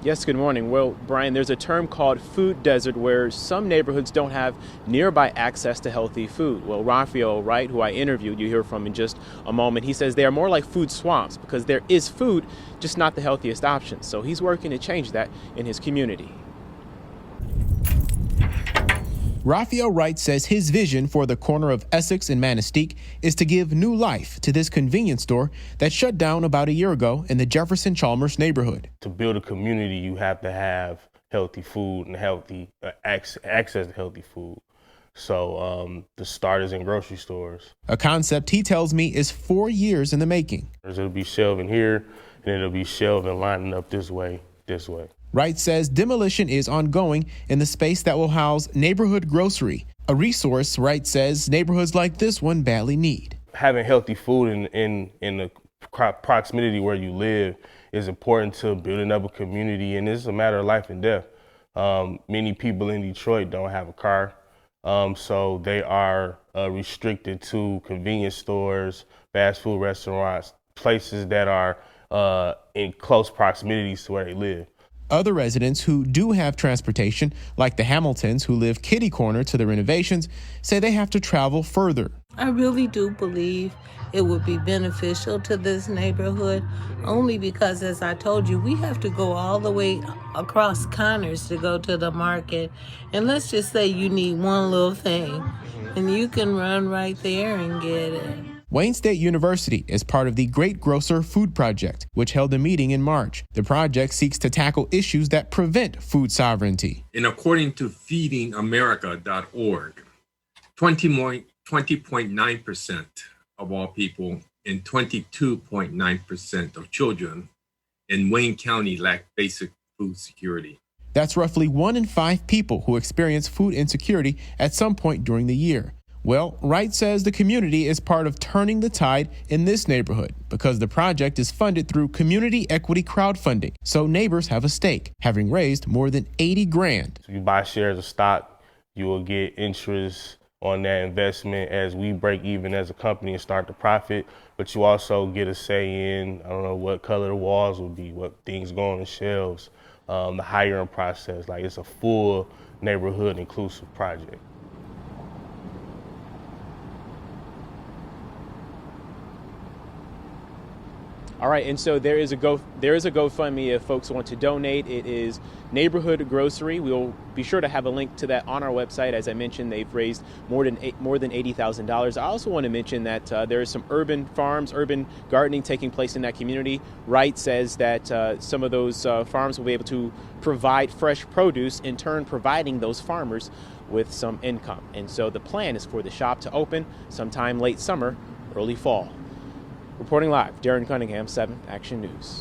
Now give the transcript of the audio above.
Yes, good morning. Well, Brian, there's a term called food desert where some neighborhoods don't have nearby access to healthy food. Well, Raphael Wright, who I interviewed, you hear from in just a moment, he says they are more like food swamps because there is food, just not the healthiest options. So he's working to change that in his community. Raphael Wright says his vision for the corner of Essex and Manistee is to give new life to this convenience store that shut down about a year ago in the Jefferson Chalmers neighborhood. To build a community, you have to have healthy food and healthy access to healthy food. So the start is in grocery stores. A concept he tells me is 4 years in the making. It'll be shelving here, and it'll be shelving lining up this way. Wright says demolition is ongoing in the space that will house Neighborhood Grocery, a resource Wright says neighborhoods like this one badly need. Having healthy food in the proximity where you live is important to building up a community, and it's a matter of life and death. Many people in Detroit don't have a car, so they are restricted to convenience stores, fast food restaurants, places that are in close proximities to where they live. Other residents who do have transportation, like the Hamiltons who live kitty corner to the renovations, say they have to travel further. I really do believe it would be beneficial to this neighborhood, only because, as I told you, we have to go all the way across Connors to go to the market. And let's just say you need one little thing, and you can run right there and get it. Wayne State University is part of the Great Grocer Food Project, which held a meeting in March. The project seeks to tackle issues that prevent food sovereignty. And according to feedingamerica.org, 20.9% of all people and 22.9% of children in Wayne County lack basic food security. That's roughly 1 in 5 people who experience food insecurity at some point during the year. Well, Wright says the community is part of turning the tide in this neighborhood because the project is funded through community equity crowdfunding. So neighbors have a stake, having raised more than $80 grand. If you buy shares of stock, you will get interest on that investment as we break even as a company and start to profit. But you also get a say in, I don't know what color the walls will be, what things go on the shelves, the hiring process. Like, it's a full neighborhood inclusive project. All right, and so there is a GoFundMe if folks want to donate. It is Neighborhood Grocery. We'll be sure to have a link to that on our website. As I mentioned, they've raised more than $80,000. I also want to mention that there is some urban farms, urban gardening taking place in that community. Wright says that some of those farms will be able to provide fresh produce, in turn providing those farmers with some income. And so the plan is for the shop to open sometime late summer, early fall. Reporting live, Darren Cunningham, 7 Action News.